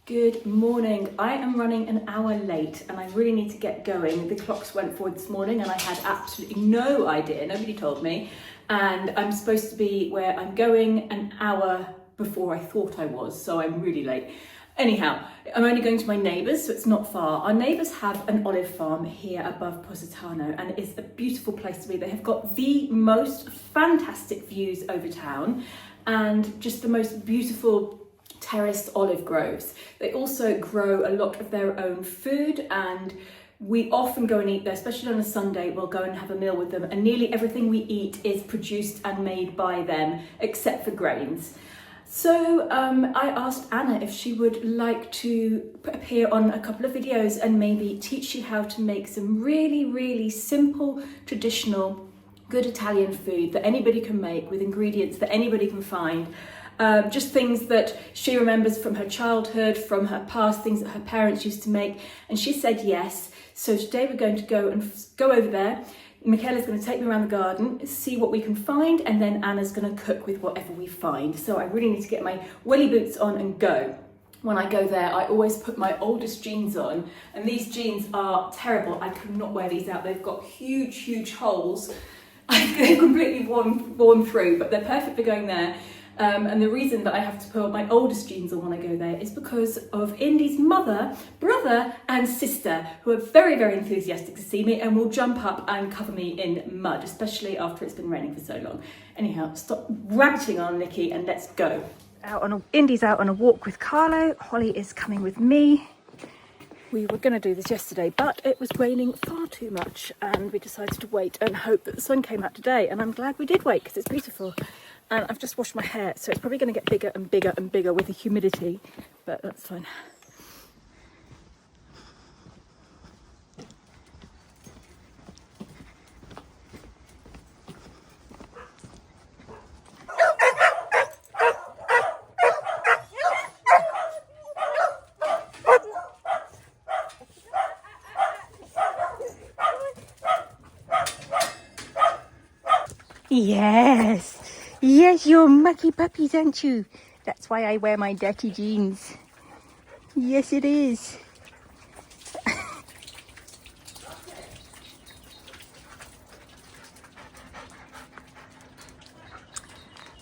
Good morning. I am running an hour late and I really need to get going. The clocks went forward this morning and I had absolutely no idea, nobody told me. And I'm supposed to be where I'm going an hour before I thought I was, so I'm really late. Anyhow, I'm only going to my neighbours, so it's not far. Our neighbours have an olive farm here above Positano and it is a beautiful place to be. They have got the most fantastic views over town and just the most beautiful terraced olive groves. They also grow a lot of their own food and we often go and eat there, especially on a Sunday. We'll go and have a meal with them and nearly everything we eat is produced and made by them except for grains. So I asked Anna if she would like to appear on a couple of videos and maybe teach you how to make some really simple, traditional, good Italian food that anybody can make with ingredients that anybody can find. Just things that she remembers from her childhood, from her past, things that her parents used to make. And she said yes. So today we're going to go over there. Michaela's going to take me around the garden, see what we can find, and then Anna's going to cook with whatever we find. So I really need to get my welly boots on and go. When I go there, I always put my oldest jeans on, and these jeans are terrible. I could not wear these out. They've got huge holes. They're completely worn through, but they're perfect for going there. And the reason that I have to put my oldest jeans on when I go there is because of Indy's mother, brother and sister, who are very enthusiastic to see me and will jump up and cover me in mud, especially after it's been raining for so long. Anyhow, stop rabbiting on, Nikki, and let's go. Indy's out on a walk with Carlo. Holly is coming with me. We were going to do this yesterday, but it was raining far too much and we decided to wait and hope that the sun came out today. And I'm glad we did wait because it's beautiful. And I've just washed my hair, so it's probably going to get bigger and bigger with the humidity, but that's fine. Yes, you're mucky puppies, aren't you? That's why I wear my dirty jeans. Yes, it is.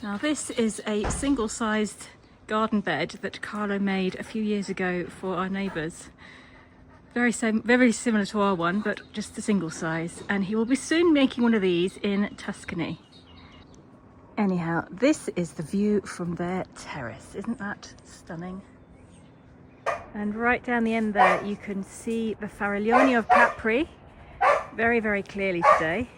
Now this is a single-sized garden bed that Carlo made a few years ago for our neighbours. Very similar to our one, but just a single size. And he will be soon making one of these in Tuscany. Anyhow, this is the view from their terrace. Isn't that stunning? And right down the end there, you can see the Fariglioni of Capri very clearly today.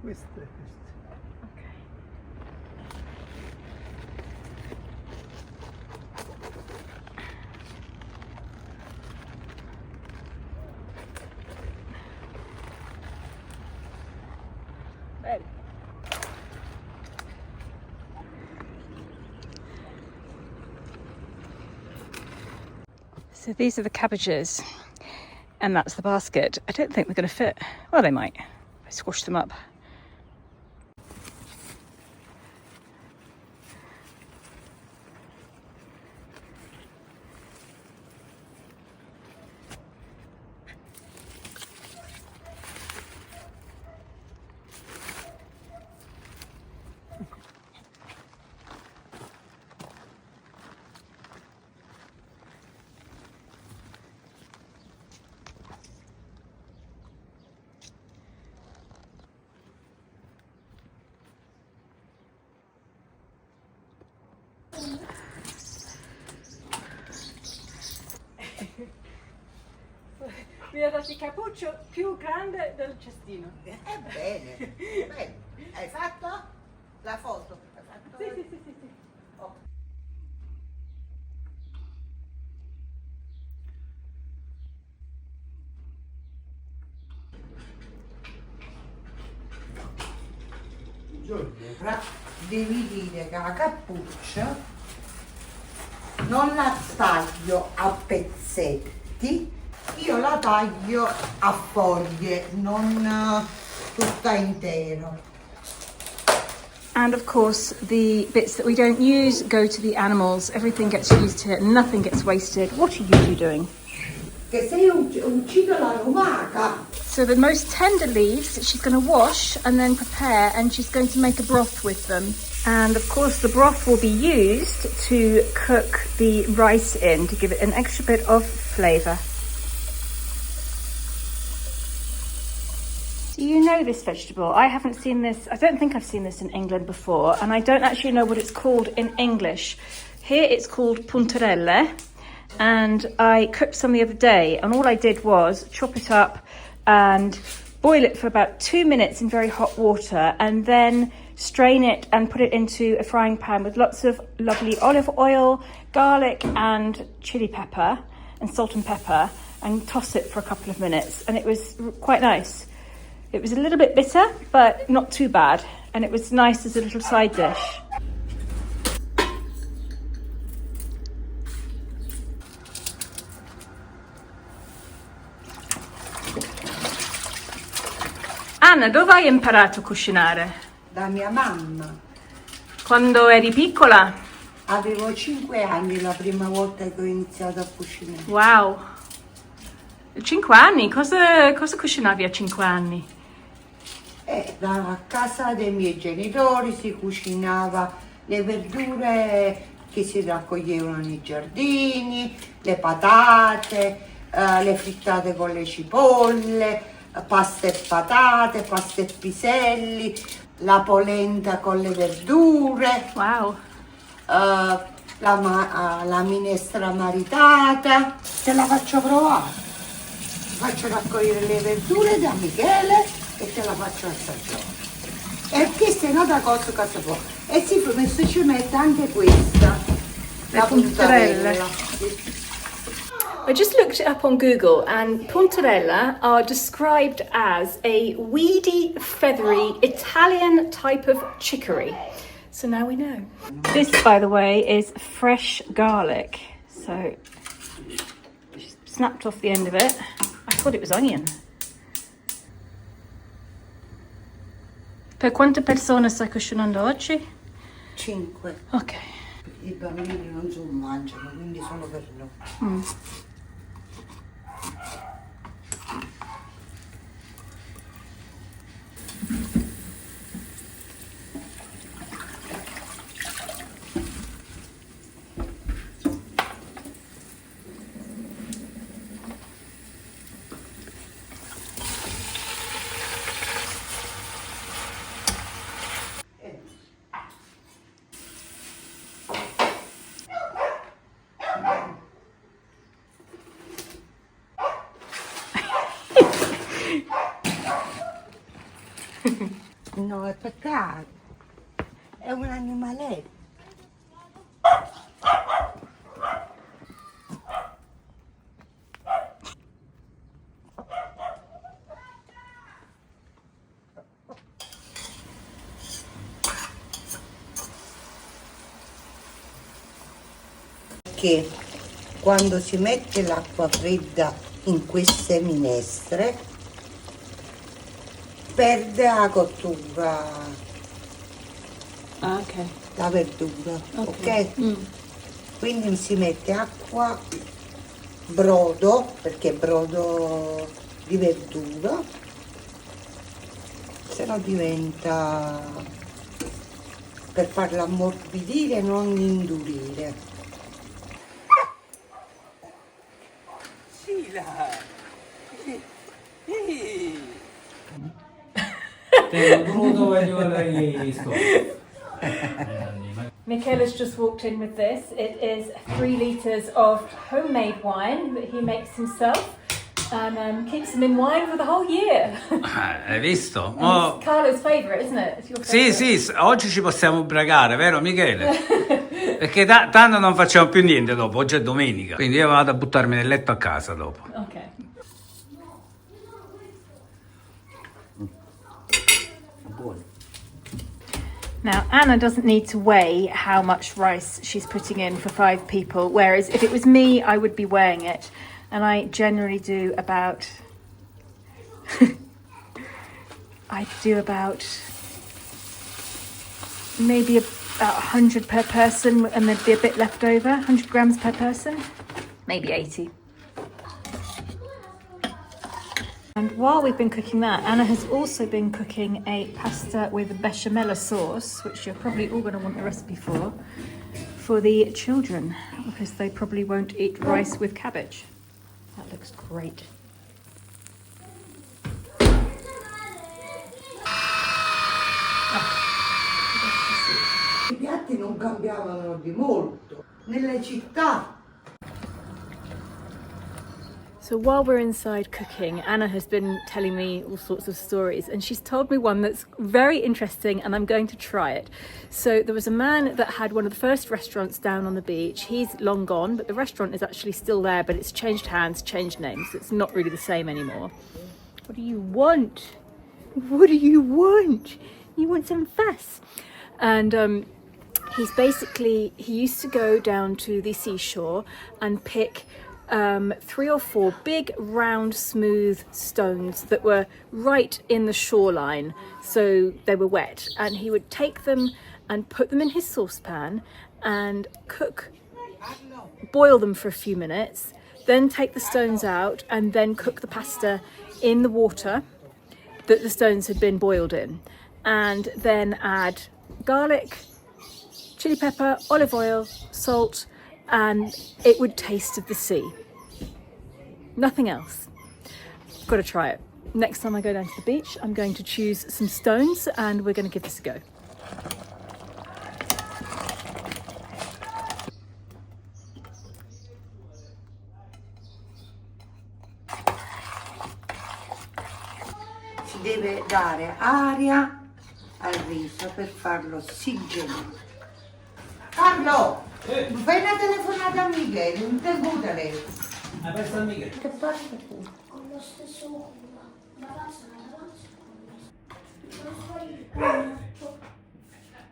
Queste. Okay. Oh. So these are the cabbages, and that's the basket. I don't think they're going to fit. Well, they might. I squash them up. Mi ha dato il cappuccio più grande del cestino. Bene, bene. Hai fatto la foto? Hai fatto? Sì. Oh. Devi dire che la cappuccia non la taglio a pezzetti, io la taglio a foglie, non tutta intera. And of course, the bits that we don't use go to the animals. Everything gets used here, nothing gets wasted. What are you two doing? Che se uccido la lumaca. So the most tender leaves she's going to wash and then prepare, and she's going to make a broth with them. And of course the broth will be used to cook the rice in to give it an extra bit of flavour. Do you know this vegetable? I haven't seen this, I don't think I've seen this in England before, and I don't actually know what it's called in English. Here it's called puntarelle, and I cooked some the other day, and all I did was chop it up and boil it for about 2 minutes in very hot water, and then strain it and put it into a frying pan with lots of lovely olive oil, garlic and chili pepper and salt and pepper, and toss it for a couple of minutes, and it was quite nice. It was a little bit bitter, but not too bad, and it was nice as a little side dish. Anna, dove hai imparato a cucinare? Da mia mamma. Quando eri piccola? Avevo 5 anni la prima volta che ho iniziato a cucinare. Wow! 5 anni? Cosa cucinavi a 5 anni? Da casa dei miei genitori si cucinava le verdure che si raccoglievano nei giardini, le patate, le frittate con le cipolle, pasta e patate, pasta e piselli, la polenta con le verdure, Wow! la minestra maritata. Te la faccio provare, faccio raccogliere le verdure da Michele e te la faccio assaggiare. E questa è un'altra cosa che si può. E sì, ci mette anche questa, la puntarella. I just looked it up on Google, and puntarella are described as a weedy, feathery Italian type of chicory. So now we know. This, by the way, is fresh garlic. So just snapped off the end of it. I thought it was onion. Per quante persone stai cucinando oggi? 5. Ok. I bambini non si mangiano, quindi solo per noi. No, è peccato. È un animaletto. Che quando si mette l'acqua fredda in queste minestre perde la cottura, la verdura, ok? Quindi si mette acqua, brodo, perché è brodo di verdura, se no diventa, per farla ammorbidire, non indurire. Sì, là. Michele's just walked in with this. It is 3 litres of homemade wine that he makes himself. and keeps them in wine for the whole year. Hai visto? It's Carlo's favourite, isn't it? It's your Sì, favourite. sì, oggi ci possiamo ubriacare, vero Michele? Perché tanto non facciamo più niente dopo, oggi è domenica. Quindi io vado a buttarmi nel letto a casa dopo. Ok. Buono. Now, Anna doesn't need to weigh how much rice she's putting in for 5 people, whereas if it was me, I would be weighing it. And I generally do about... maybe about 100 per person, and there'd be a bit left over, 100 grams per person, maybe 80. And while we've been cooking that, Anna has also been cooking a pasta with bechamel sauce, which you're probably all going to want the recipe for the children, because they probably won't eat rice with cabbage. That looks great. I piatti non cambiavano di molto. Nelle città. So while we're inside cooking, Anna has been telling me all sorts of stories, and she's told me one that's very interesting, and I'm going to try it. So there was a man that had one of the first restaurants down on the beach. He's long gone, but the restaurant is actually still there, but it's changed hands, changed names. It's not really the same anymore. What do you want? What do you want? You want some fuss? And he used to go down to the seashore and pick 3 or 4 big, round, smooth stones that were right in the shoreline, so they were wet. And he would take them and put them in his saucepan and boil them for a few minutes, then take the stones out and then cook the pasta in the water that the stones had been boiled in, and then add garlic, chili pepper, olive oil, salt, and it would taste of the sea. Nothing else. Got to try it. Next time I go down to the beach, I'm going to choose some stones and we're going to give this a go. Si deve dare aria al riso per farlo ossigenoso. Carlo, fai una telefonata a Michele, non te gusta lei. Hai perso Michele? Che pasta tu? Con lo stesso uomo.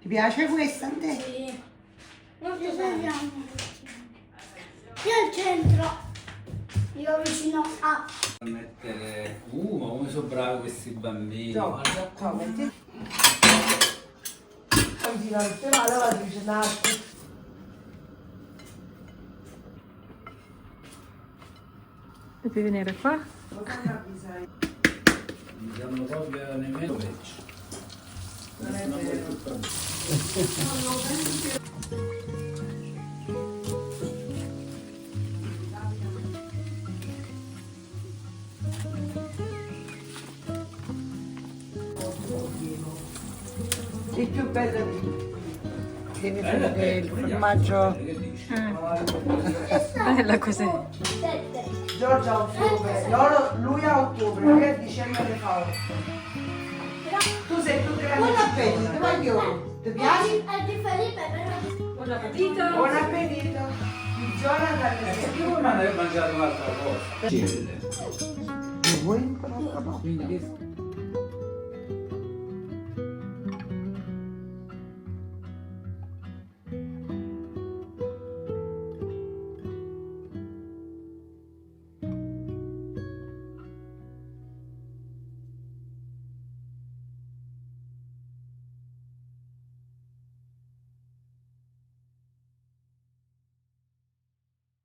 Ti piace questa a te? Sì. Non ci serviamo. Io al centro. Io vicino a... Mettere... ma come sono bravi questi bambini. No, metti. Oggi la lavatrice nasce. Devi venire qua. Non danno proprio nemmeno peggio. Non è vero. Il più bello che mi fate il formaggio. Bella così. Giorgio a ottobre, lui a ottobre, lui a dicembre le fa. Tu sei più grande. Buon appetito, voglio. Ti piace? È di Felipe, però... Buon appetito. Buon appetito. Il Jonathan Io non avevo mangiato un'altra cosa. vuoi? Quindi che...